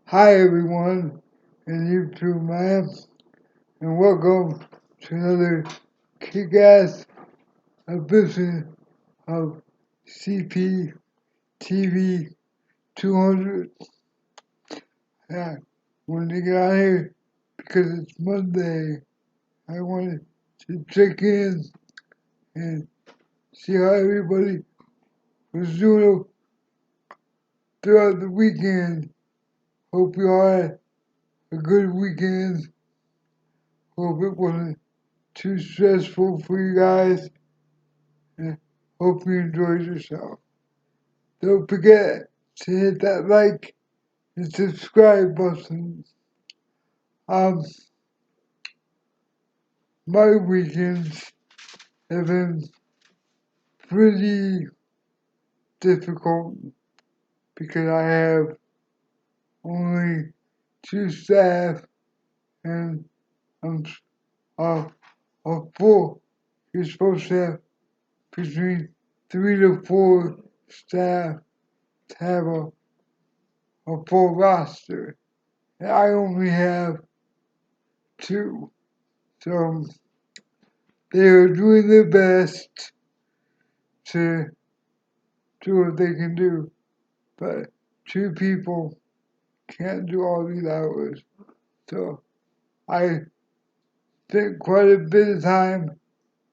Hi everyone, and YouTube man, and welcome to another kick-ass edition of CP TV 200. I wanted to get out here because it's Monday. I wanted to check in and see how everybody was doing throughout the weekend. Hope you all had a good weekend. Hope it wasn't too stressful for you guys. And hope you enjoyed yourself. Don't forget to hit that like and subscribe button. Um, my weekends have been pretty difficult because I have only two staff and I'm uh, a full. You're supposed to have between 3 to 4 staff to have a full roster. And I only have two. So they are doing their best to do what they can do, but two people can't do all these hours. So I spent quite a bit of time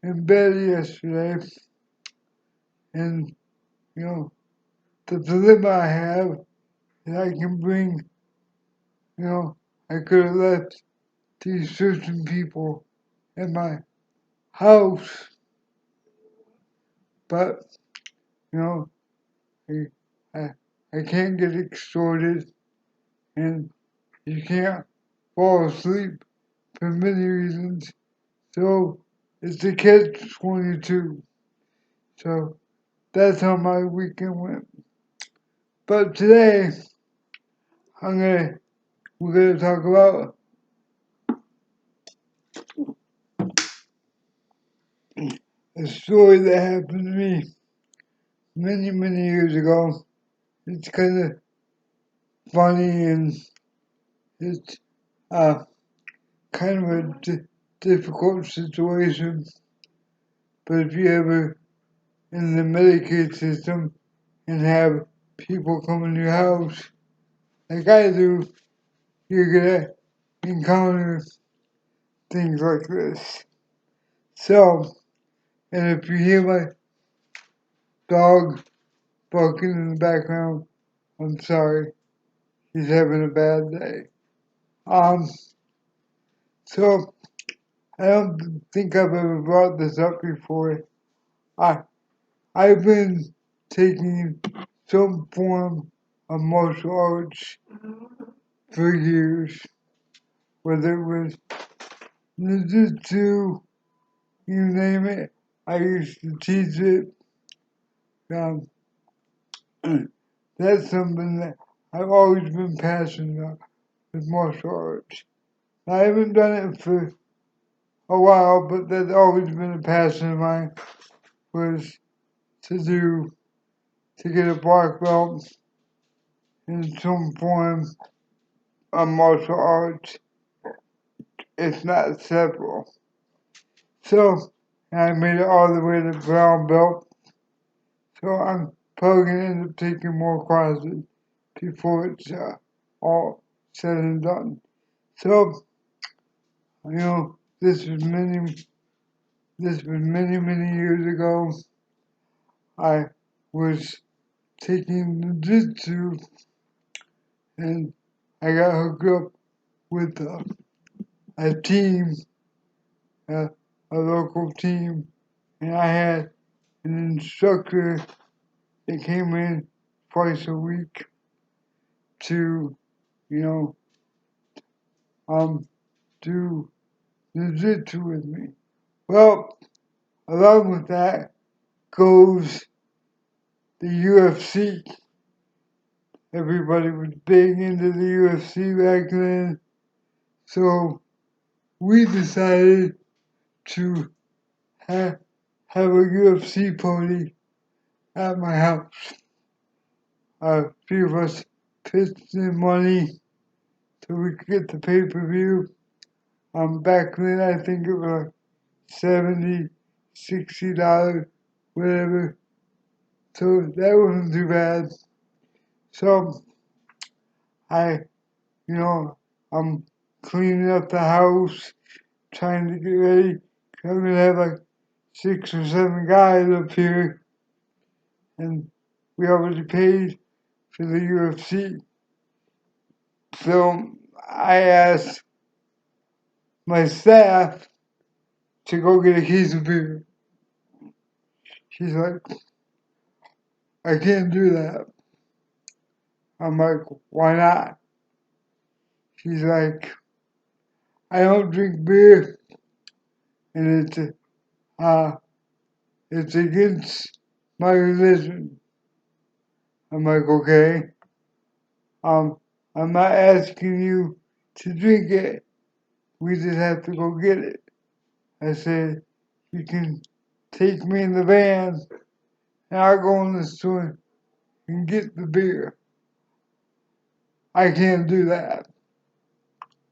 in bed yesterday, and you know, the dilemma I have is I can bring, I could have left these certain people in my house, but you know, I, I, I can't get extorted, and you can't fall asleep for many reasons. So it's a catch-22. So that's how my weekend went. But today I'm gonna we're gonna talk about a story that happened to me many years ago. It's kind of funny and it's uh kind of a difficult situation. But if you ever in the Medicaid system and have people come in your house like I do, you're gonna encounter things like this. So, and if you hear my dog barking in the background, I'm sorry. He's having a bad day. Um, so I don't think I've ever brought this up before. I I've been taking some form of martial arts for years, whether it was ninjutsu, you name it. I used to teach it. Um, that's something that I've always been passionate about with martial arts. I haven't done it for a while, but that's always been a passion of mine was to do to get a black belt in some form of martial arts, if not several. So I made it all the way to brown belt. So I'm probably gonna end up taking more classes before it's all said and done. So this was many years ago. I was taking jiu-jitsu and I got hooked up with a team, a, a local team, and I had an instructor that came in twice a week to, you know, do jiu-jitsu with me. Well, along with that goes the UFC. Everybody was big into the UFC back then, so we decided to have a UFC party at my house. A few of us pitched in money so we could get the pay-per-view. Back then I think it was like 70, $60, whatever. So that wasn't too bad. So I, you know, I'm cleaning up the house, trying to get ready. I'm gonna have like 6 or 7 guys up here, and we already paid for the UFC. So I asked my staff to go get a case of beer. She's like, I can't do that. I'm like, why not? She's like, I don't drink beer, and uh, it's against my religion. I'm like, okay. Um, I'm not asking you to drink it. We just have to go get it. I said, you can take me in the van, and I'll go in the store and get the beer. I can't do that.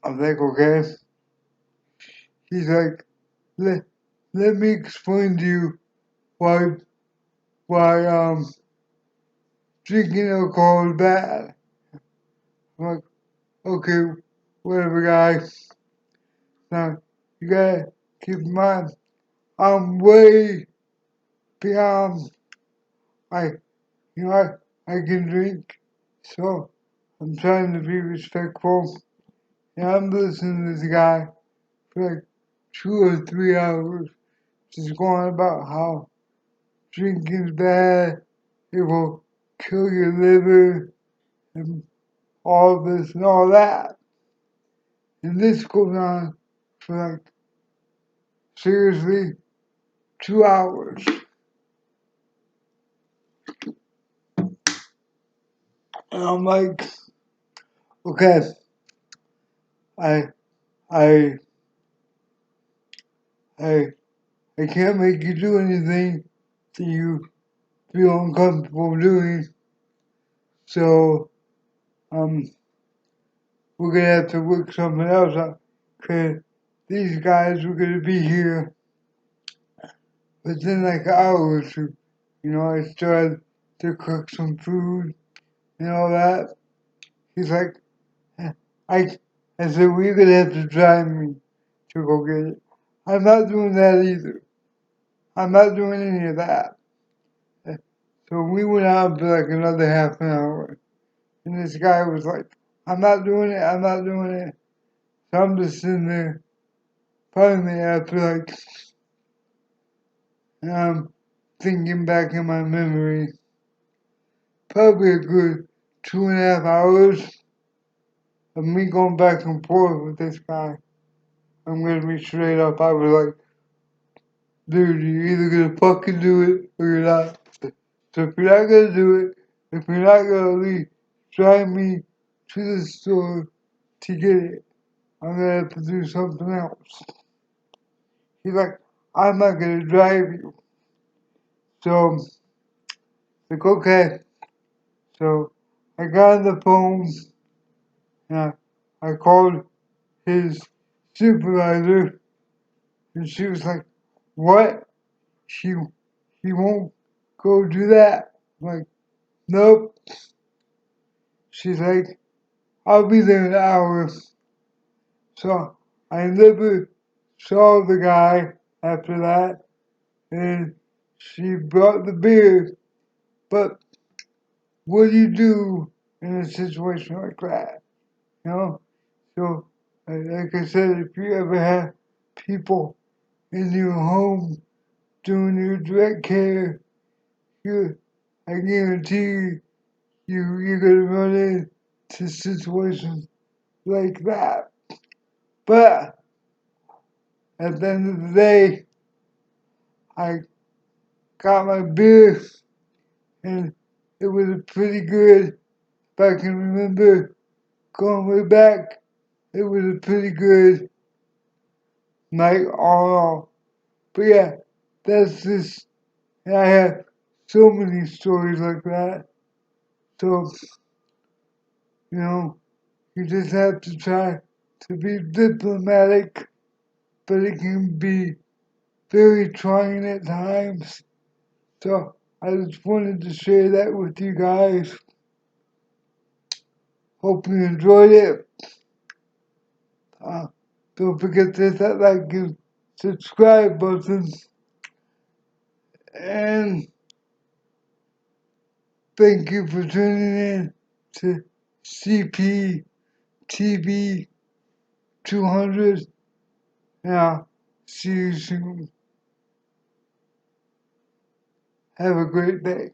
I'm like, okay. He's like, let me explain to you why drinking alcohol is bad. I'm like, okay, whatever, guys. Now you gotta keep in mind, I'm way beyond. I you know I can drink, so I'm trying to be respectful. And I'm listening to this guy for like 2 or 3 hours, just going about how drinking's bad, it will kill your liver, and all this and all that. And this goes on for like, seriously, 2 hours. And I'm like, okay, I, I, I, I can't make you do anything that you feel uncomfortable doing. So, um, we're gonna have to work something else out. Cause these guys were gonna be here within like an hour or two. You know, I started to cook some food and all that. He's like, I, I said, well, you're gonna have to drive me to go get it. I'm not doing that either. I'm not doing any of that. So we went out for like another half an hour. And this guy was like, I'm not doing it, I'm not doing it. So I'm just sitting there. Finally, after like, I'm thinking back in my memory, probably a good 2.5 hours of me going back and forth with this guy. I'm gonna be straight up. I was like, dude, you're either gonna fucking do it or you're not. So if you're not gonna do it, if you're not gonna at least drive me to the store to get it, I'm gonna have to do something else. He's like, I'm not gonna drive you. So, like, okay. So I got on the phone and I called his supervisor and she was like, what? He won't go do that. I'm like, nope. She's like, I'll be there in an hour. So I never saw the guy after that, and she brought the beer. But what do you do in a situation like that? You know? So, like I said, if you ever have people in your home doing your direct care, I guarantee you're gonna run into situations like that. But at the end of the day, I got my beer and it was pretty good. If I can remember going way back, it was a pretty good night all in all. But yeah, that's just, and I have so many stories like that. So, you know, You just have to try to be diplomatic, but it can be very trying at times. So I just wanted to share that with you guys. Hope you enjoyed it. Don't forget to hit that like and subscribe button. And thank you for tuning in to CPTV 200. Now, see you soon. Have a great day.